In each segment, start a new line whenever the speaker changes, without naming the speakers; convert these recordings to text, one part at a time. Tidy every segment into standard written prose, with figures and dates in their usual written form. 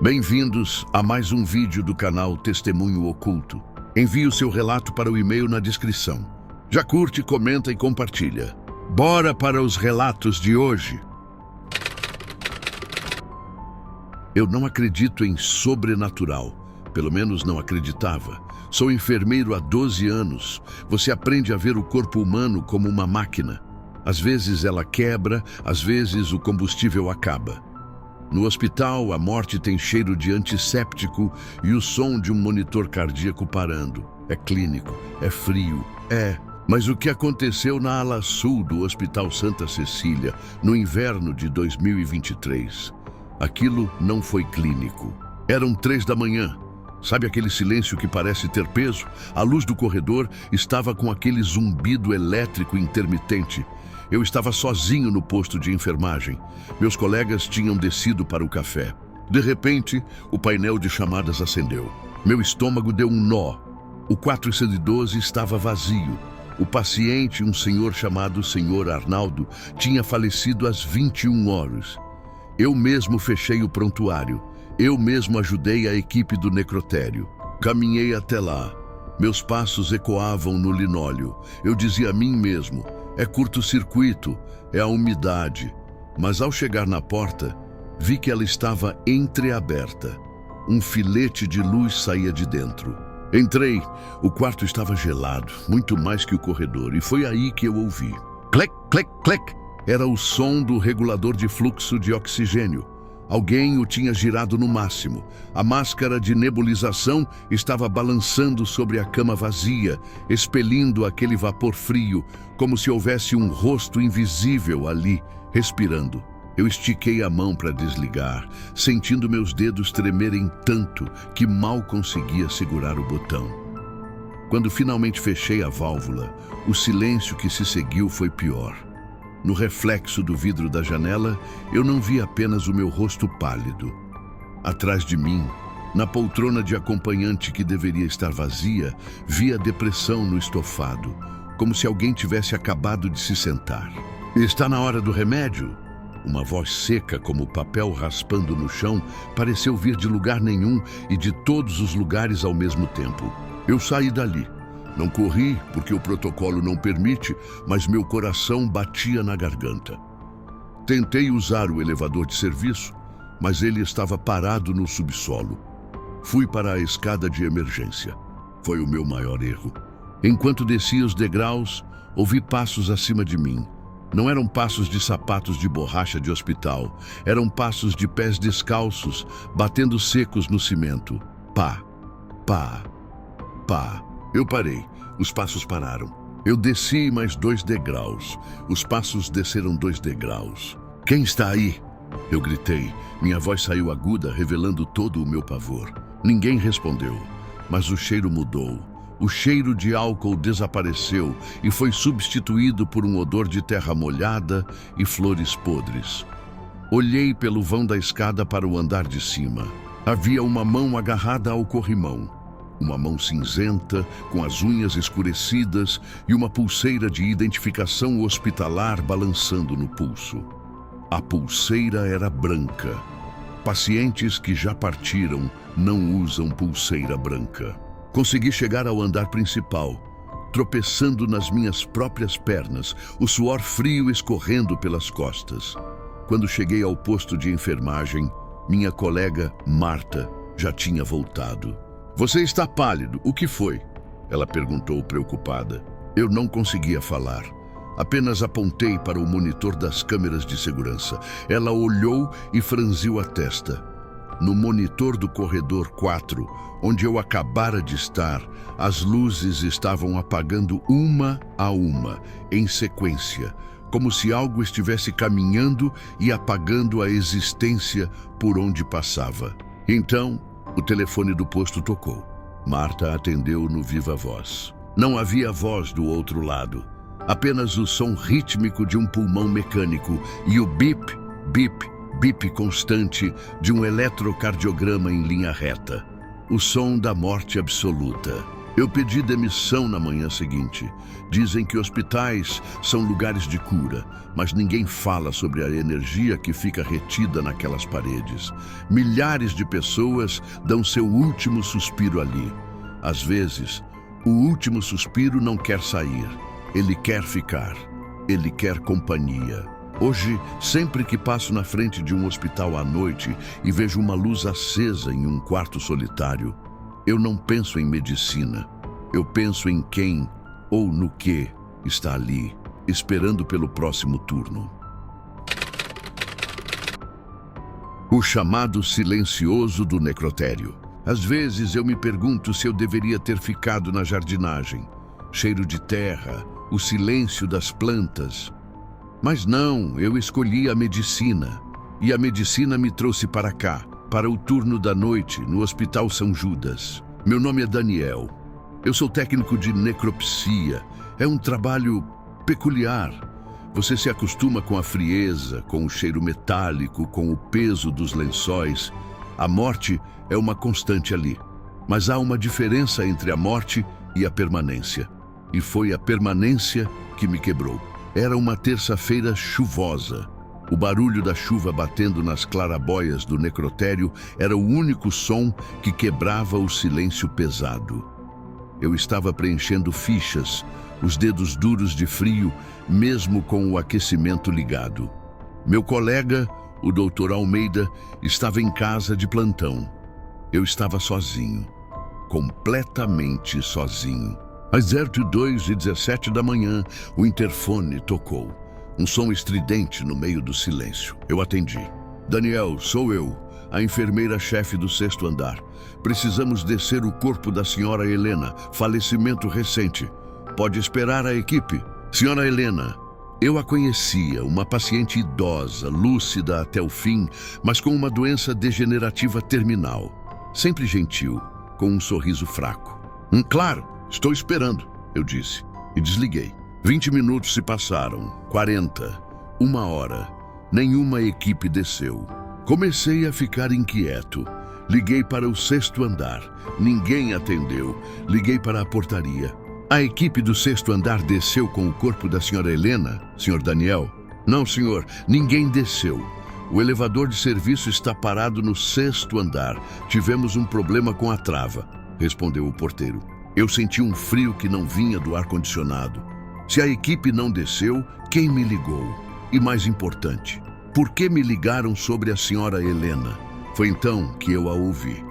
Bem-vindos a mais um vídeo do canal Testemunho Oculto. Envie o seu relato para o e-mail na descrição. Já curte, comenta e compartilha. Bora para os relatos de hoje. Eu não acredito em sobrenatural. Pelo menos não acreditava. Sou enfermeiro há 12 anos. Você aprende a ver o corpo humano como uma máquina. Às vezes ela quebra, às vezes o combustível acaba. No hospital, a morte tem cheiro de antisséptico e o som de um monitor cardíaco parando. É clínico, é frio, Mas o que aconteceu na ala sul do Hospital Santa Cecília, no inverno de 2023? Aquilo não foi clínico. Eram 3 da manhã. Sabe aquele silêncio que parece ter peso? A luz do corredor estava com aquele zumbido elétrico intermitente. Eu estava sozinho no posto de enfermagem. Meus colegas tinham descido para o café. De repente, o painel de chamadas acendeu. Meu estômago deu um nó. O 412 estava vazio. O paciente, um senhor chamado Sr. Arnaldo, tinha falecido às 21 horas. Eu mesmo fechei o prontuário. Eu mesmo ajudei a equipe do necrotério. Caminhei até lá. Meus passos ecoavam no linóleo. Eu dizia a mim mesmo: é curto-circuito, é a umidade. Mas ao chegar na porta, vi que ela estava entreaberta. Um filete de luz saía de dentro. Entrei. O quarto estava gelado, muito mais que o corredor, e foi aí que eu ouvi. Clec, clec, clec. Era o som do regulador de fluxo de oxigênio. Alguém o tinha girado no máximo. A máscara de nebulização estava balançando sobre a cama vazia, expelindo aquele vapor frio, como se houvesse um rosto invisível ali, respirando. Eu estiquei a mão para desligar, sentindo meus dedos tremerem tanto que mal conseguia segurar o botão. Quando finalmente fechei a válvula, o silêncio que se seguiu foi pior. No reflexo do vidro da janela, eu não vi apenas o meu rosto pálido. Atrás de mim, na poltrona de acompanhante que deveria estar vazia, vi a depressão no estofado, como se alguém tivesse acabado de se sentar. Está na hora do remédio? Uma voz seca como papel raspando no chão pareceu vir de lugar nenhum e de todos os lugares ao mesmo tempo. Eu saí dali. Não corri, porque o protocolo não permite, mas meu coração batia na garganta. Tentei usar o elevador de serviço, mas ele estava parado no subsolo. Fui para a escada de emergência. Foi o meu maior erro. Enquanto descia os degraus, ouvi passos acima de mim. Não eram passos de sapatos de borracha de hospital, eram passos de pés descalços, batendo secos no cimento. Pá, pá, pá. Eu parei. Os passos pararam. Eu desci mais 2 degraus. Os passos desceram 2 degraus. Quem está aí? Eu gritei. Minha voz saiu aguda, revelando todo o meu pavor. Ninguém respondeu, mas o cheiro mudou. O cheiro de álcool desapareceu e foi substituído por um odor de terra molhada e flores podres. Olhei pelo vão da escada para o andar de cima. Havia uma mão agarrada ao corrimão. Uma mão cinzenta, com as unhas escurecidas e uma pulseira de identificação hospitalar balançando no pulso. A pulseira era branca. Pacientes que já partiram não usam pulseira branca. Consegui chegar ao andar principal, tropeçando nas minhas próprias pernas, o suor frio escorrendo pelas costas. Quando cheguei ao posto de enfermagem, minha colega, Marta, já tinha voltado. Você está pálido, o que foi? Ela perguntou preocupada. Eu não conseguia falar. Apenas apontei para o monitor das câmeras de segurança. Ela olhou e franziu a testa. No monitor do corredor 4, onde eu acabara de estar, as luzes estavam apagando uma a uma, em sequência, como se algo estivesse caminhando e apagando a existência por onde passava. Então, o telefone do posto tocou. Marta atendeu no viva voz. Não havia voz do outro lado. Apenas o som rítmico de um pulmão mecânico e o bip, bip, bip constante de um eletrocardiograma em linha reta. O som da morte absoluta. Eu pedi demissão na manhã seguinte. Dizem que hospitais são lugares de cura, mas ninguém fala sobre a energia que fica retida naquelas paredes. Milhares de pessoas dão seu último suspiro ali. Às vezes, o último suspiro não quer sair. Ele quer ficar. Ele quer companhia. Hoje, sempre que passo na frente de um hospital à noite e vejo uma luz acesa em um quarto solitário, eu não penso em medicina. Eu penso em quem ou no que está ali, esperando pelo próximo turno. O chamado silencioso do necrotério. Às vezes eu me pergunto se eu deveria ter ficado na jardinagem. Cheiro de terra, o silêncio das plantas. Mas não, eu escolhi a medicina. E a medicina me trouxe para cá, para o turno da noite, no Hospital São Judas. Meu nome é Daniel. Eu sou técnico de necropsia. É um trabalho peculiar. Você se acostuma com a frieza, com o cheiro metálico, com o peso dos lençóis. A morte é uma constante ali. Mas há uma diferença entre a morte e a permanência. E foi a permanência que me quebrou. Era uma terça-feira chuvosa. O barulho da chuva batendo nas clarabóias do necrotério era o único som que quebrava o silêncio pesado. Eu estava preenchendo fichas, os dedos duros de frio, mesmo com o aquecimento ligado. Meu colega, o Dr. Almeida, estava em casa de plantão. Eu estava sozinho, completamente sozinho. Às 02h17 da manhã, o interfone tocou. Um som estridente no meio do silêncio. Eu atendi. Daniel, sou eu, a enfermeira-chefe do 6º andar. Precisamos descer o corpo da senhora Helena, falecimento recente. Pode esperar a equipe? Senhora Helena, eu a conhecia, uma paciente idosa, lúcida até o fim, mas com uma doença degenerativa terminal. Sempre gentil, com um sorriso fraco. Claro, estou esperando, eu disse, e desliguei. 20 minutos se passaram, 40, 1 hora. Nenhuma equipe desceu. Comecei a ficar inquieto. Liguei para o 6º andar. Ninguém atendeu. Liguei para a portaria. A equipe do 6º andar desceu com o corpo da senhora Helena, senhor Daniel? Não, senhor, ninguém desceu. O elevador de serviço está parado no 6º andar. Tivemos um problema com a trava, respondeu o porteiro. Eu senti um frio que não vinha do ar-condicionado. Se a equipe não desceu, quem me ligou? E mais importante, por que me ligaram sobre a senhora Helena? Foi então que eu a ouvi.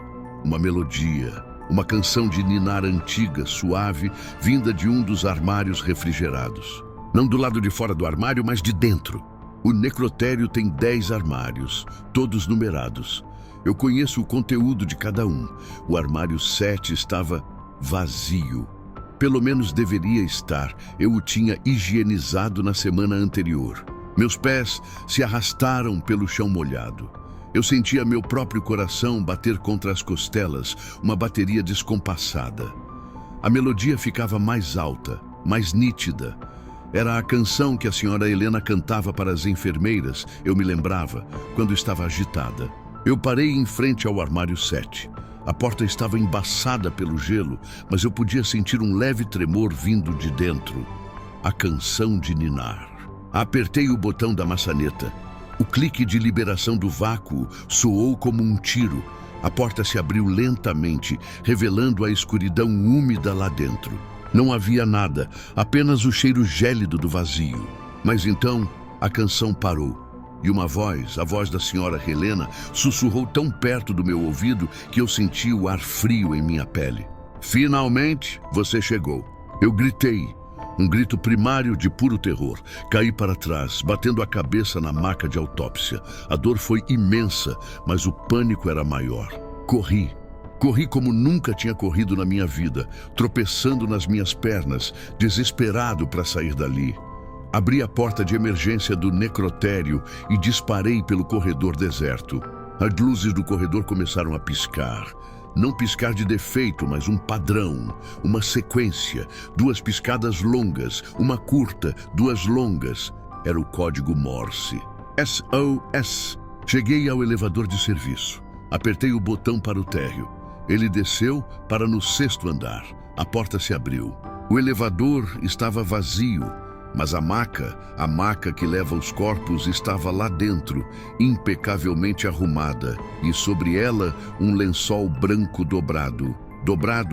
Uma melodia, uma canção de ninar antiga, suave, vinda de um dos armários refrigerados. Não do lado de fora do armário, mas de dentro. O necrotério tem 10 armários, todos numerados. Eu conheço o conteúdo de cada um. O armário 7 estava vazio. Pelo menos deveria estar. Eu o tinha higienizado na semana anterior. Meus pés se arrastaram pelo chão molhado. Eu sentia meu próprio coração bater contra as costelas, uma bateria descompassada. A melodia ficava mais alta, mais nítida. Era a canção que a senhora Helena cantava para as enfermeiras, eu me lembrava, quando estava agitada. Eu parei em frente ao armário 7. A porta estava embaçada pelo gelo, mas eu podia sentir um leve tremor vindo de dentro. A canção de ninar. Apertei o botão da maçaneta. O clique de liberação do vácuo soou como um tiro. A porta se abriu lentamente, revelando a escuridão úmida lá dentro. Não havia nada, apenas o cheiro gélido do vazio. Mas então, a canção parou. E uma voz, a voz da senhora Helena, sussurrou tão perto do meu ouvido que eu senti o ar frio em minha pele. Finalmente, você chegou. Eu gritei. Um grito primário de puro terror. Caí para trás, batendo a cabeça na maca de autópsia. A dor foi imensa, mas o pânico era maior. Corri. Corri como nunca tinha corrido na minha vida, tropeçando nas minhas pernas, desesperado para sair dali. Abri a porta de emergência do necrotério e disparei pelo corredor deserto. As luzes do corredor começaram a piscar. Não piscar de defeito, mas um padrão, uma sequência, 2 piscadas longas, uma curta, 2 longas. Era o código Morse. SOS. Cheguei ao elevador de serviço. Apertei o botão para o térreo. Ele desceu para no 6º andar. A porta se abriu. O elevador estava vazio, mas a maca que leva os corpos, estava lá dentro, impecavelmente arrumada, e sobre ela um lençol branco dobrado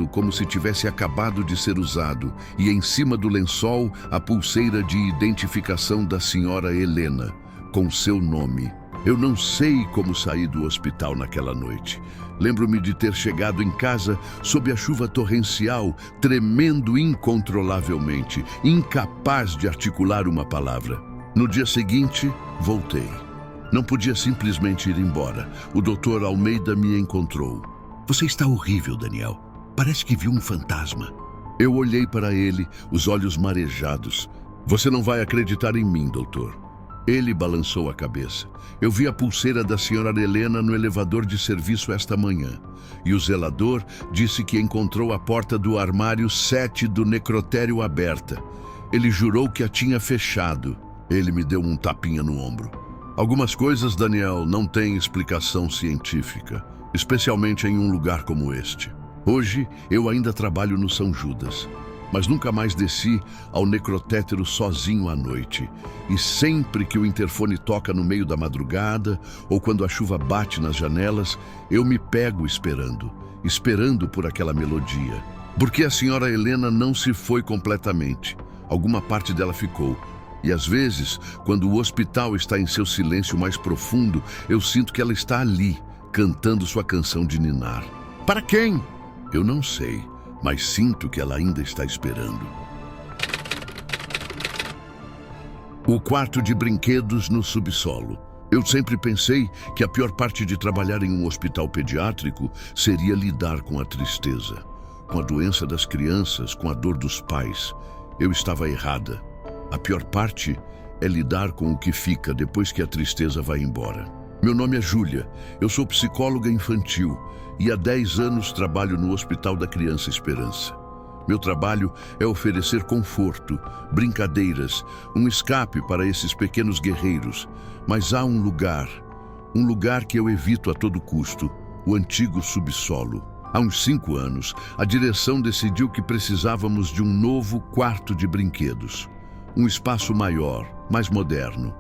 como se tivesse acabado de ser usado, e em cima do lençol a pulseira de identificação da senhora Helena, com seu nome. Eu não sei como saí do hospital naquela noite. Lembro-me de ter chegado em casa sob a chuva torrencial, tremendo incontrolavelmente, incapaz de articular uma palavra. No dia seguinte, voltei. Não podia simplesmente ir embora. O Dr. Almeida me encontrou.
Você está horrível, Daniel. Parece que viu um fantasma.
Eu olhei para ele, os olhos marejados. Você não vai acreditar em mim, doutor. Ele balançou a cabeça. Eu vi a pulseira da senhora Helena no elevador de serviço esta manhã. E o zelador disse que encontrou a porta do armário 7 do necrotério aberta. Ele jurou que a tinha fechado. Ele me deu um tapinha no ombro. Algumas coisas, Daniel, não têm explicação científica, especialmente em um lugar como este. Hoje, eu ainda trabalho no São Judas, mas nunca mais desci ao necrotétero sozinho à noite. E sempre que o interfone toca no meio da madrugada, ou quando a chuva bate nas janelas, eu me pego esperando por aquela melodia. Porque a senhora Helena não se foi completamente. Alguma parte dela ficou. E às vezes, quando o hospital está em seu silêncio mais profundo, eu sinto que ela está ali, cantando sua canção de ninar. Para quem? Eu não sei, mas sinto que ela ainda está esperando. O quarto de brinquedos no subsolo. Eu sempre pensei que a pior parte de trabalhar em um hospital pediátrico seria lidar com a tristeza, com a doença das crianças, com a dor dos pais. Eu estava errada. A pior parte é lidar com o que fica depois que a tristeza vai embora. Meu nome é Júlia, eu sou psicóloga infantil e há 10 anos trabalho no Hospital da Criança Esperança. Meu trabalho é oferecer conforto, brincadeiras, um escape para esses pequenos guerreiros. Mas há um lugar que eu evito a todo custo, o antigo subsolo. Há uns 5 anos, a direção decidiu que precisávamos de um novo quarto de brinquedos. Um espaço maior, mais moderno.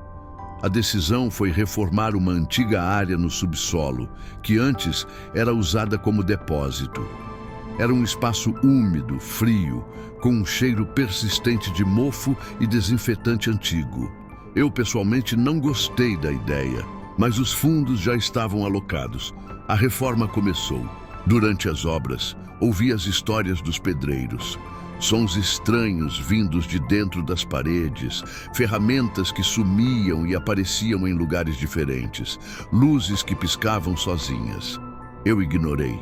A decisão foi reformar uma antiga área no subsolo, que antes era usada como depósito. Era um espaço úmido, frio, com um cheiro persistente de mofo e desinfetante antigo. Eu, pessoalmente, não gostei da ideia, mas os fundos já estavam alocados. A reforma começou. Durante as obras, ouvi as histórias dos pedreiros. Sons estranhos vindos de dentro das paredes, ferramentas que sumiam e apareciam em lugares diferentes, luzes que piscavam sozinhas. Eu ignorei.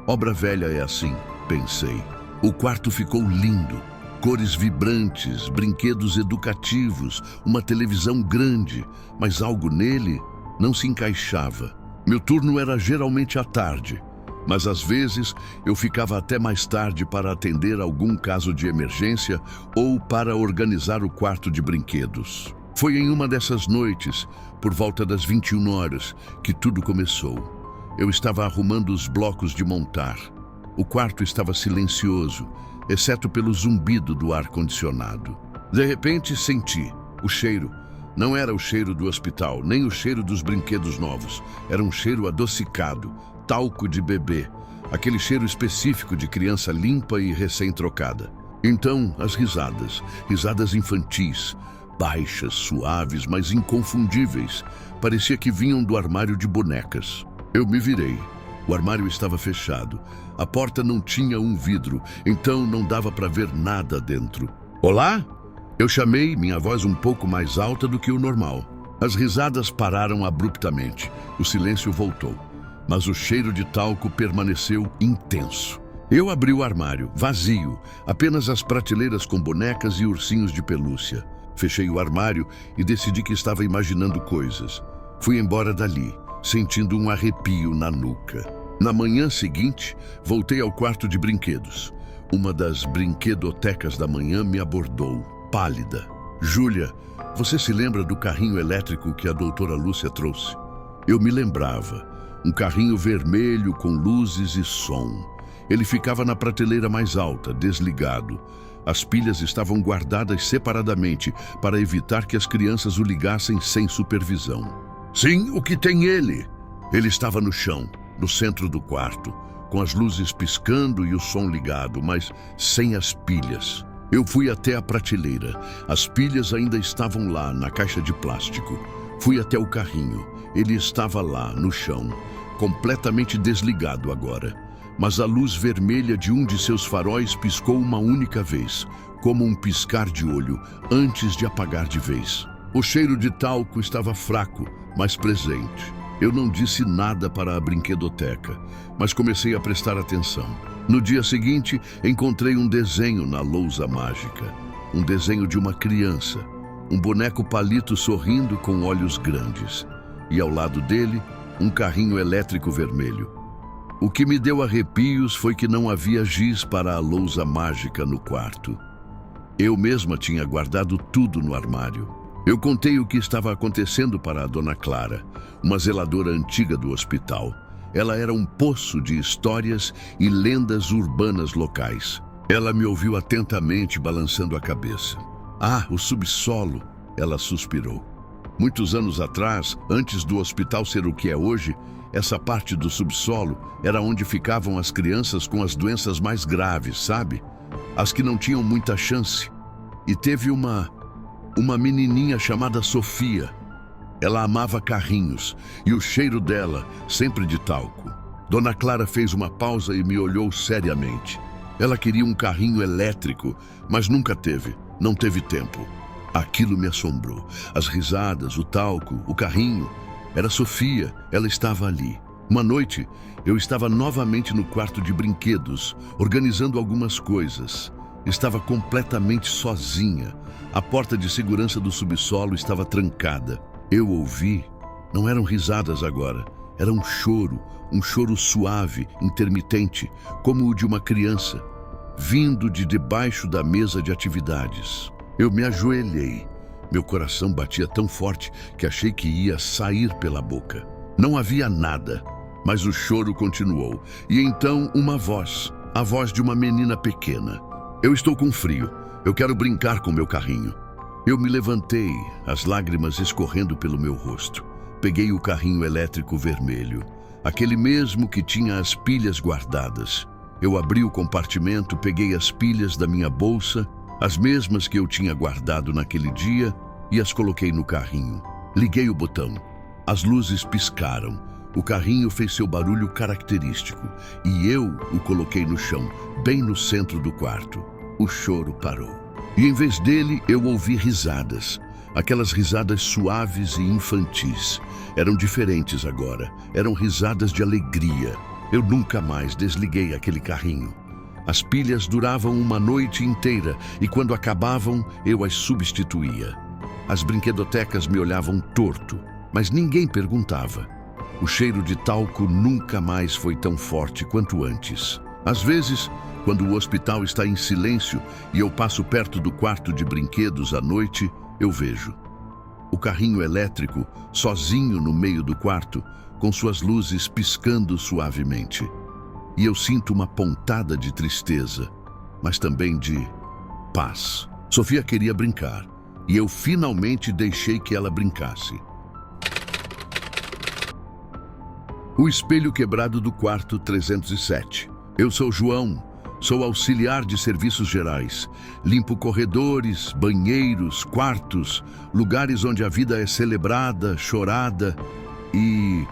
Obra velha é assim, pensei. O quarto ficou lindo. Cores vibrantes, brinquedos educativos, uma televisão grande, mas algo nele não se encaixava. Meu turno era geralmente à tarde, mas às vezes eu ficava até mais tarde para atender algum caso de emergência ou para organizar o quarto de brinquedos. Foi em uma dessas noites, por volta das 21 horas, que tudo começou. Eu estava arrumando os blocos de montar. O quarto estava silencioso, exceto pelo zumbido do ar-condicionado. De repente senti o cheiro. Não era o cheiro do hospital, nem o cheiro dos brinquedos novos. Era um cheiro adocicado, talco de bebê, aquele cheiro específico de criança limpa e recém-trocada. Então, as risadas infantis, baixas, suaves, mas inconfundíveis, parecia que vinham do armário de bonecas. Eu me virei. O armário estava fechado. A porta não tinha um vidro, então não dava para ver nada dentro. Olá? Eu chamei, minha voz um pouco mais alta do que o normal. As risadas pararam abruptamente. O silêncio voltou. Mas o cheiro de talco permaneceu intenso. Eu abri o armário, vazio, apenas as prateleiras com bonecas e ursinhos de pelúcia. Fechei o armário e decidi que estava imaginando coisas. Fui embora dali, sentindo um arrepio na nuca. Na manhã seguinte, voltei ao quarto de brinquedos. Uma das brinquedotecas da manhã me abordou, pálida. Júlia, você se lembra do carrinho elétrico que a doutora Lúcia trouxe? Eu me lembrava. Um carrinho vermelho com luzes e som. Ele ficava na prateleira mais alta, desligado. As pilhas estavam guardadas separadamente para evitar que as crianças o ligassem sem supervisão. Sim, o que tem ele? Ele estava no chão, no centro do quarto, com as luzes piscando e o som ligado, mas sem as pilhas. Eu fui até a prateleira. As pilhas ainda estavam lá, na caixa de plástico. Fui até o carrinho. Ele estava lá, no chão, completamente desligado agora. Mas a luz vermelha de um de seus faróis piscou uma única vez, como um piscar de olho, antes de apagar de vez. O cheiro de talco estava fraco, mas presente. Eu não disse nada para a brinquedoteca, mas comecei a prestar atenção. No dia seguinte, encontrei um desenho na lousa mágica. Um desenho de uma criança. Um boneco palito sorrindo com olhos grandes. E ao lado dele, um carrinho elétrico vermelho. O que me deu arrepios foi que não havia giz para a lousa mágica no quarto. Eu mesma tinha guardado tudo no armário. Eu contei o que estava acontecendo para a Dona Clara, uma zeladora antiga do hospital. Ela era um poço de histórias e lendas urbanas locais. Ela me ouviu atentamente, balançando a cabeça. Ah, o subsolo, ela suspirou. Muitos anos atrás, antes do hospital ser o que é hoje, essa parte do subsolo era onde ficavam as crianças com as doenças mais graves, sabe? As que não tinham muita chance. E teve uma menininha chamada Sofia. Ela amava carrinhos e o cheiro dela, sempre de talco. Dona Clara fez uma pausa e me olhou seriamente. Ela queria um carrinho elétrico, mas nunca teve, não teve tempo. Aquilo me assombrou. As risadas, o talco, o carrinho. Era Sofia, ela estava ali. Uma noite, eu estava novamente no quarto de brinquedos, organizando algumas coisas. Estava completamente sozinha. A porta de segurança do subsolo estava trancada. Eu ouvi. Não eram risadas agora. Era um choro suave, intermitente, como o de uma criança, vindo de debaixo da mesa de atividades. Eu me ajoelhei. Meu coração batia tão forte que achei que ia sair pela boca. Não havia nada, mas o choro continuou. E então uma voz, a voz de uma menina pequena. Eu estou com frio. Eu quero brincar com meu carrinho. Eu me levantei, as lágrimas escorrendo pelo meu rosto. Peguei o carrinho elétrico vermelho, aquele mesmo que tinha as pilhas guardadas. Eu abri o compartimento, peguei as pilhas da minha bolsa, as mesmas que eu tinha guardado naquele dia, e as coloquei no carrinho. Liguei o botão. As luzes piscaram. O carrinho fez seu barulho característico e eu o coloquei no chão, bem no centro do quarto. O choro parou. E em vez dele, eu ouvi risadas. Aquelas risadas suaves e infantis. Eram diferentes agora. Eram risadas de alegria. Eu nunca mais desliguei aquele carrinho. As pilhas duravam uma noite inteira e quando acabavam, eu as substituía. As brinquedotecas me olhavam torto, mas ninguém perguntava. O cheiro de talco nunca mais foi tão forte quanto antes. Às vezes, quando o hospital está em silêncio e eu passo perto do quarto de brinquedos à noite, eu vejo o carrinho elétrico sozinho no meio do quarto, com suas luzes piscando suavemente. E eu sinto uma pontada de tristeza, mas também de paz. Sofia queria brincar, e eu finalmente deixei que ela brincasse. O espelho quebrado do quarto 307. Eu sou João, sou auxiliar de serviços gerais. Limpo corredores, banheiros, quartos, lugares onde a vida é celebrada, chorada e,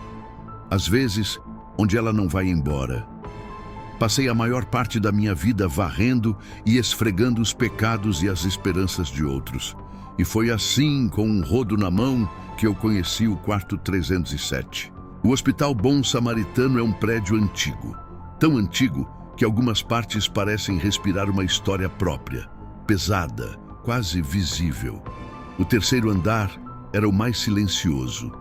às vezes, onde ela não vai embora. Passei a maior parte da minha vida varrendo e esfregando os pecados e as esperanças de outros. E foi assim, com um rodo na mão, que eu conheci o quarto 307. O Hospital Bom Samaritano é um prédio antigo. Tão antigo que algumas partes parecem respirar uma história própria, pesada, quase visível. O terceiro andar era o mais silencioso.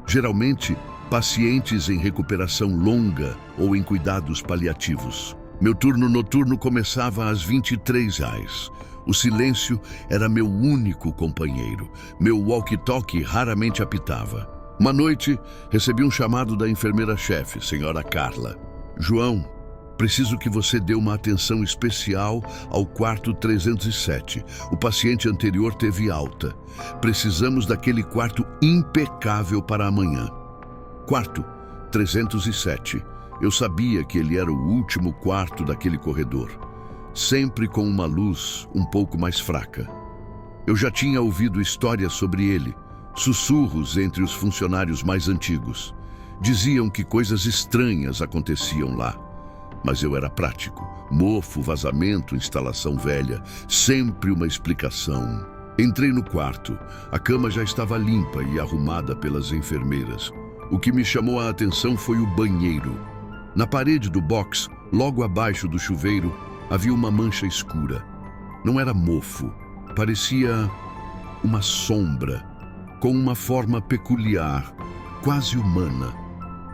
Geralmente, pacientes em recuperação longa ou em cuidados paliativos. Meu turno noturno começava às 23h. O silêncio era meu único companheiro. Meu walkie-talkie raramente apitava. Uma noite, recebi um chamado da enfermeira-chefe, senhora Carla. João, preciso que você dê uma atenção especial ao quarto 307. O paciente anterior teve alta. Precisamos daquele quarto impecável para amanhã. Quarto 307. Eu sabia que ele era o último quarto daquele corredor, sempre com uma luz um pouco mais fraca. Eu já tinha ouvido histórias sobre ele, sussurros entre os funcionários mais antigos. Diziam que coisas estranhas aconteciam lá. Mas eu era prático. Mofo, vazamento, instalação velha. Sempre uma explicação. Entrei no quarto. A cama já estava limpa e arrumada pelas enfermeiras. O que me chamou a atenção foi o banheiro. Na parede do box, logo abaixo do chuveiro, havia uma mancha escura. Não era mofo. Parecia uma sombra, com uma forma peculiar, quase humana.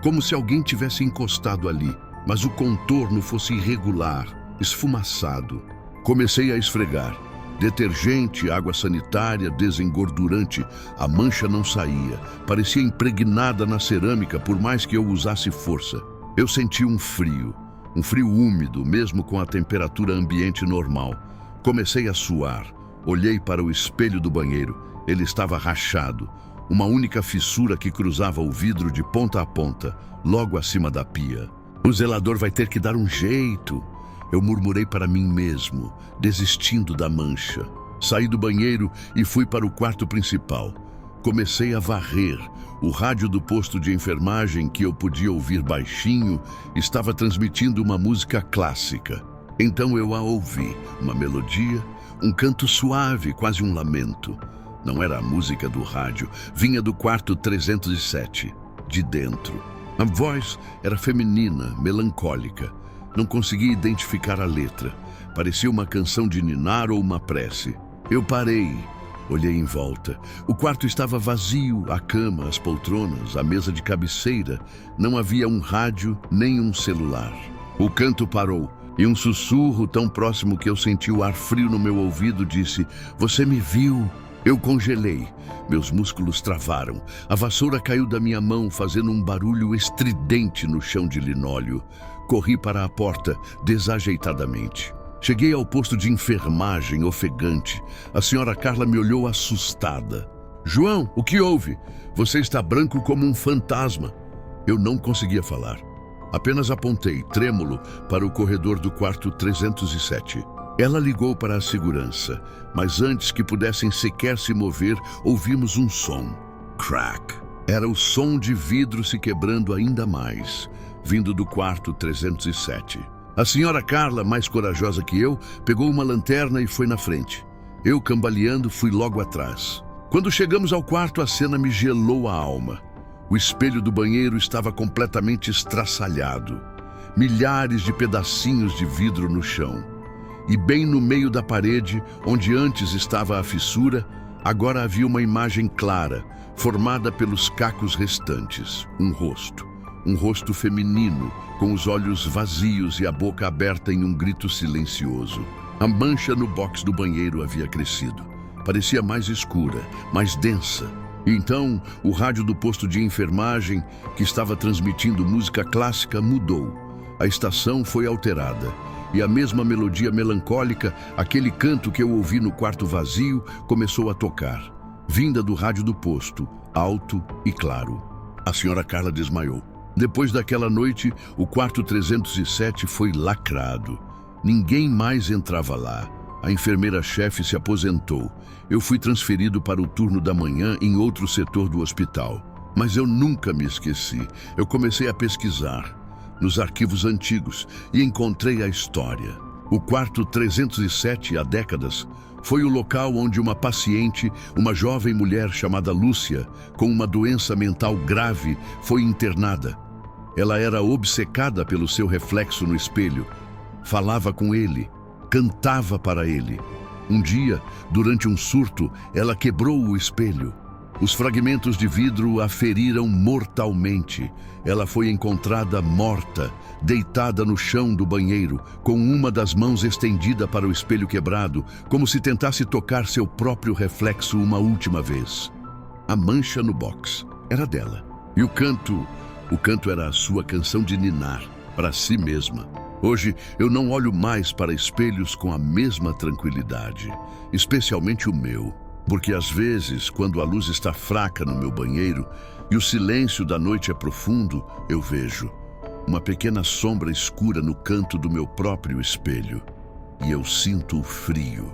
Como se alguém tivesse encostado ali, mas o contorno fosse irregular, esfumaçado. Comecei a esfregar. Detergente, água sanitária, desengordurante. A mancha não saía. Parecia impregnada na cerâmica, por mais que eu usasse força. Eu senti um frio úmido, mesmo com a temperatura ambiente normal. Comecei a suar. Olhei para o espelho do banheiro. Ele estava rachado. Uma única fissura que cruzava o vidro de ponta a ponta, logo acima da pia. O zelador vai ter que dar um jeito. Eu murmurei para mim mesmo, desistindo da mancha. Saí do banheiro e fui para o quarto principal. Comecei a varrer. O rádio do posto de enfermagem, que eu podia ouvir baixinho, estava transmitindo uma música clássica. Então eu a ouvi, uma melodia, um canto suave, quase um lamento. Não era a música do rádio, vinha do quarto 307, de dentro. A voz era feminina, melancólica. Não conseguia identificar a letra. Parecia uma canção de ninar ou uma prece. Eu parei, olhei em volta. O quarto estava vazio, a cama, as poltronas, a mesa de cabeceira. Não havia um rádio nem um celular. O canto parou e um sussurro tão próximo que eu senti o ar frio no meu ouvido disse: "Você me viu?" Eu congelei. Meus músculos travaram. A vassoura caiu da minha mão, fazendo um barulho estridente no chão de linóleo. Corri para a porta, desajeitadamente. Cheguei ao posto de enfermagem, ofegante. A senhora Carla me olhou assustada. "João, o que houve? Você está branco como um fantasma." Eu não conseguia falar. Apenas apontei, trêmulo, para o corredor do quarto 307. Ela ligou para a segurança, mas antes que pudessem sequer se mover, ouvimos um som. Crack. Era o som de vidro se quebrando ainda mais, vindo do quarto 307. A senhora Carla, mais corajosa que eu, pegou uma lanterna e foi na frente. Eu, cambaleando, fui logo atrás. Quando chegamos ao quarto, a cena me gelou a alma. O espelho do banheiro estava completamente estraçalhado. Milhares de pedacinhos de vidro no chão. E bem no meio da parede, onde antes estava a fissura, agora havia uma imagem clara, formada pelos cacos restantes. Um rosto feminino, com os olhos vazios e a boca aberta em um grito silencioso. A mancha no box do banheiro havia crescido. Parecia mais escura, mais densa. E então, o rádio do posto de enfermagem, que estava transmitindo música clássica, mudou. A estação foi alterada. E a mesma melodia melancólica, aquele canto que eu ouvi no quarto vazio, começou a tocar. Vinda do rádio do posto, alto e claro. A senhora Carla desmaiou. Depois daquela noite, o quarto 307 foi lacrado. Ninguém mais entrava lá. A enfermeira-chefe se aposentou. Eu fui transferido para o turno da manhã em outro setor do hospital. Mas eu nunca me esqueci. Eu comecei a pesquisar nos arquivos antigos e encontrei a história. O quarto 307, há décadas, foi o local onde uma paciente, uma jovem mulher chamada Lúcia, com uma doença mental grave, foi internada. Ela era obcecada pelo seu reflexo no espelho. Falava com ele, cantava para ele. Um dia, durante um surto, ela quebrou o espelho. Os fragmentos de vidro a feriram mortalmente. Ela foi encontrada morta, deitada no chão do banheiro, com uma das mãos estendida para o espelho quebrado, como se tentasse tocar seu próprio reflexo uma última vez. A mancha no box era dela. E o canto era a sua canção de ninar para si mesma. Hoje eu não olho mais para espelhos com a mesma tranquilidade, especialmente o meu, porque às vezes, quando a luz está fraca no meu banheiro e o silêncio da noite é profundo, eu vejo uma pequena sombra escura no canto do meu próprio espelho e eu sinto o frio.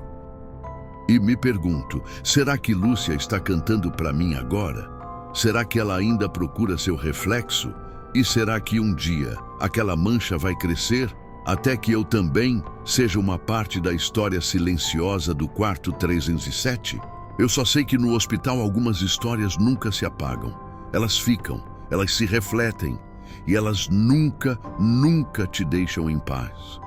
E me pergunto, será que Lúcia está cantando para mim agora? Será que ela ainda procura seu reflexo? E será que um dia aquela mancha vai crescer até que eu também seja uma parte da história silenciosa do quarto 307? Eu só sei que no hospital algumas histórias nunca se apagam. Elas ficam, elas se refletem e elas nunca te deixam em paz.